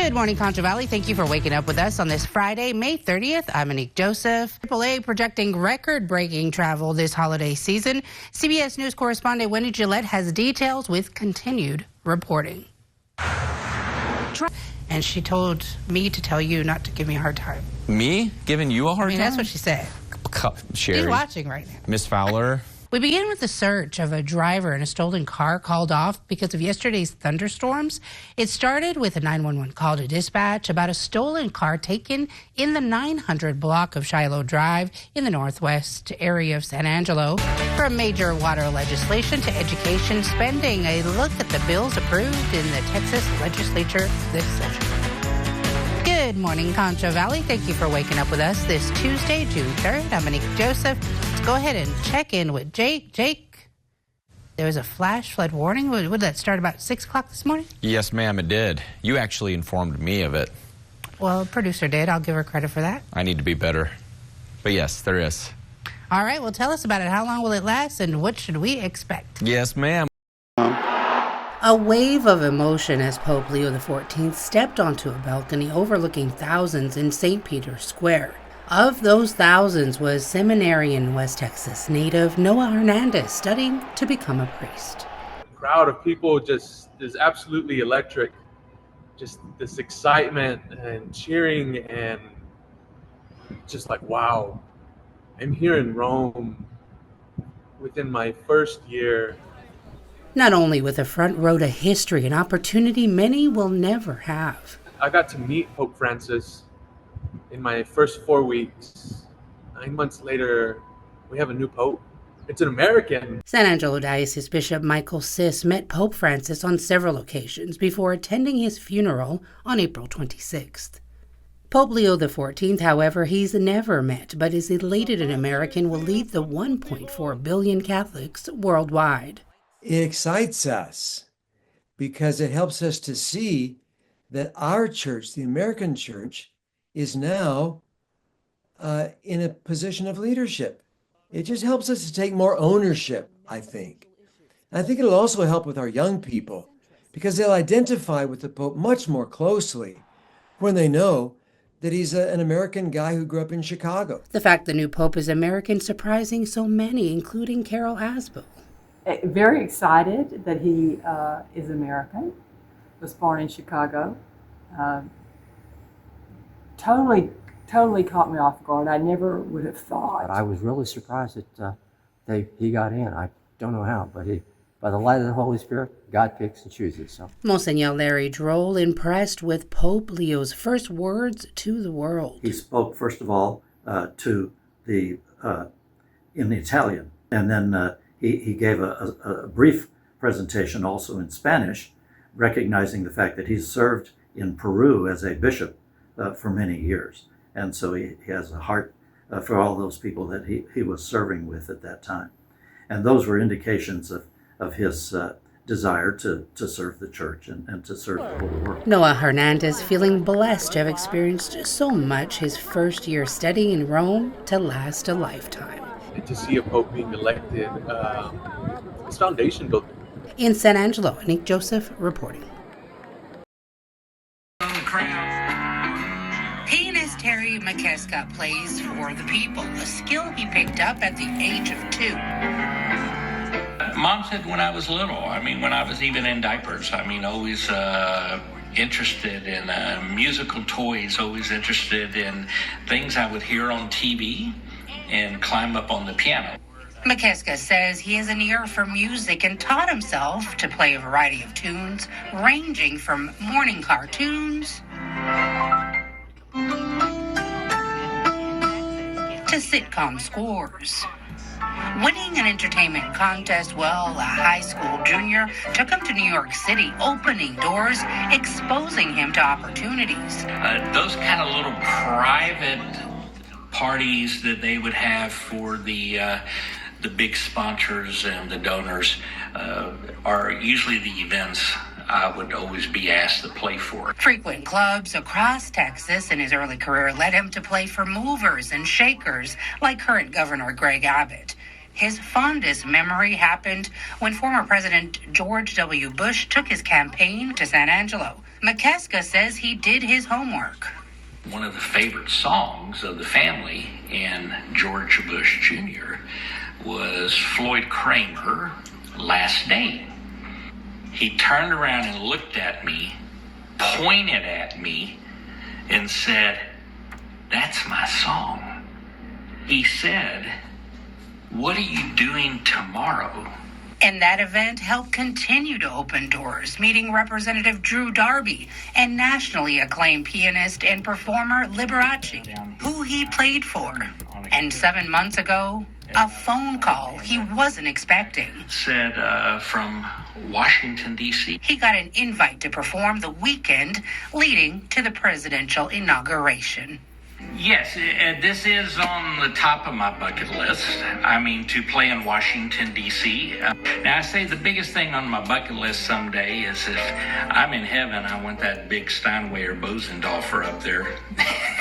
Good morning, Contra Valley. Thank you for waking up with us on this Friday, May 30th. I'm Annick Joseph. AAA projecting record-breaking travel this holiday season. CBS News correspondent Wendy Gillette has details with continued reporting. And she told me to tell you not to give me a hard time. Me? Giving you a hard time? That's what she said. Sherry. She's watching right now. Miss Fowler. We begin with the search of a driver in a stolen car called off because of yesterday's thunderstorms. It started with a 911 call to dispatch about a stolen car taken in the 900 block of Shiloh Drive in the northwest area of San Angelo. From major water legislation to education spending, a look at the bills approved in the Texas legislature this session. Good morning, Contra Valley. Thank you for waking up with us this Tuesday, June 3rd. I'm Annick Joseph. Let's go ahead and check in with Jake. Jake, there was a flash flood warning. Would that start about 6 o'clock this morning? Yes, ma'am, it did. You actually informed me of it. Well, producer did. I'll give her credit for that. I need to be better. But yes, there is. All right, well, tell us about it. How long will it last, and what should we expect? Yes, ma'am. A wave of emotion as Pope Leo XIV stepped onto a balcony overlooking thousands in St. Peter's Square. Of those thousands was seminarian West Texas native Noah Hernandez studying to become a priest. The crowd of people just is absolutely electric. Just this excitement and cheering and just like, wow, I'm here in Rome within my first year. Not only with a front row to history, an opportunity many will never have. I got to meet Pope Francis in my first 4 weeks. 9 months later, we have a new pope. It's an American. San Angelo Diocese Bishop Michael Sis met Pope Francis on several occasions before attending his funeral on April 26th. Pope Leo XIV, however, he's never met, but is elated an American will lead the 1.4 billion Catholics worldwide. It excites us because it helps us to see that our church, the American church, is now in a position of leadership. It just helps us to take more ownership, I think. And I think it'll also help with our young people because they'll identify with the Pope much more closely when they know that he's an American guy who grew up in Chicago. The fact the new Pope is American surprising so many, including Carol Asbo. Very excited that he is American, was born in Chicago. Totally caught me off guard. I never would have thought. I was really surprised that he got in. I don't know how, but by the light of the Holy Spirit, God picks and chooses. So. Monsignor Larry Droll impressed with Pope Leo's first words to the world. He spoke, first of all, to in the Italian, and then he gave a brief presentation also in Spanish, recognizing the fact that he's served in Peru as a bishop for many years. And so he has a heart for all those people that he was serving with at that time. And those were indications of his desire to serve the church and to serve the whole world. Noah Hernandez feeling blessed to have experienced so much his first year studying in Rome to last a lifetime. To see a pope being elected, it's foundation building. In San Angelo, Annick Joseph reporting. Pianist Terry McKeska plays for the people, a skill he picked up at the age of 2. Mom said when I was little, when I was even in diapers, always interested in musical toys, always interested in things I would hear on TV and climb up on the piano. McKeska says he has an ear for music and taught himself to play a variety of tunes, ranging from morning cartoons to sitcom scores. Winning an entertainment contest while a high school junior took him to New York City, opening doors, exposing him to opportunities. Those kind of little private parties that they would have for the big sponsors and the donors are usually the events I would always be asked to play for. Frequent clubs across Texas in his early career led him to play for movers and shakers like current Governor Greg Abbott. His fondest memory happened when former President George W. Bush took his campaign to San Angelo. McKeska says he did his homework. One of the favorite songs of the family and George Bush Jr. was Floyd Kramer, Last Day. He turned around and looked at me, pointed at me, and said, "That's my song." He said, "What are you doing tomorrow?" And that event helped continue to open doors, meeting Representative Drew Darby and nationally acclaimed pianist and performer Liberace, who he played for. And 7 months ago, a phone call he wasn't expecting. Said from Washington, D.C. He got an invite to perform the weekend leading to the presidential inauguration. Yes, this is on the top of my bucket list. I mean, to play in Washington, D.C. Now, I say the biggest thing on my bucket list someday is if I'm in heaven, I want that big Steinway or Bosendorfer up there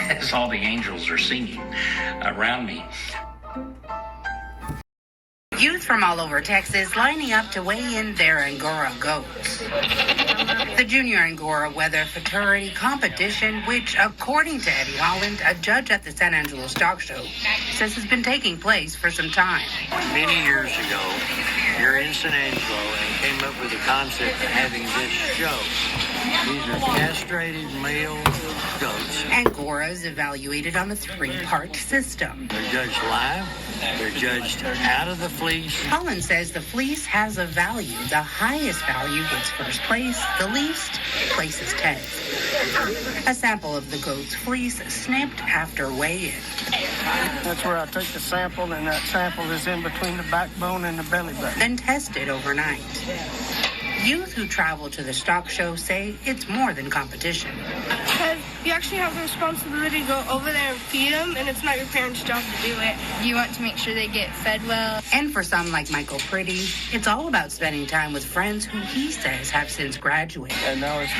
as all the angels are singing around me. Youth from all over Texas lining up to weigh in their Angora goats. The Junior Angora Weather Fraternity competition, which, according to Eddie Holland, a judge at the San Angelo Stock Show, says has been taking place for some time. Many years ago, here in San Angelo, and came up with the concept of having this show. These are castrated male goats. Angoras evaluated on a 3-part system. They're judged live. They're judged out of the fleece. Holland says the fleece has a value. The highest value gets first place. The least places 10th. A sample of the goat's fleece snipped after weigh-in. That's where I take the sample, and that sample is in between the backbone and the belly button. Then tested overnight. Youth who travel to the stock show say it's more than competition. Because you actually have the responsibility to go over there and feed them, and it's not your parents' job to do it. You want to make sure they get fed well. And for some like Michael Pretty, it's all about spending time with friends who he says have since graduated. And now it's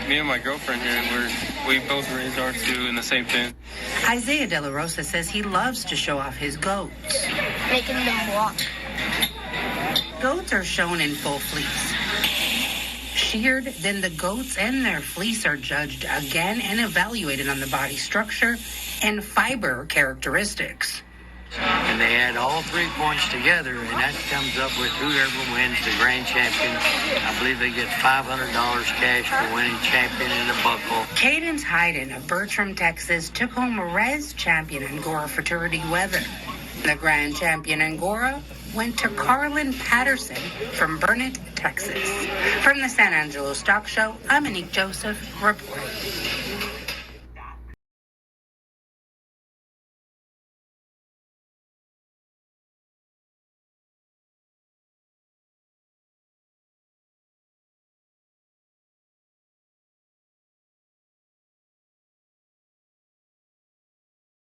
me and my girlfriend here, and we both raised our two in the same pen. Isaiah De La Rosa says he loves to show off his goats. Making them walk. Goats are shown in full fleece. Sheared, then the goats and their fleece are judged again and evaluated on the body structure and fiber characteristics. And they add all 3 points together, and that comes up with whoever wins the grand champion. I believe they get $500 cash for winning champion in the buckle. Cadence Hayden of Bertram, Texas, took home a res champion Angora fraternity weather. The grand champion Angora went to Carlin Patterson from Burnett, Texas. From the San Angelo Stock Show, I'm Annick Joseph reporting.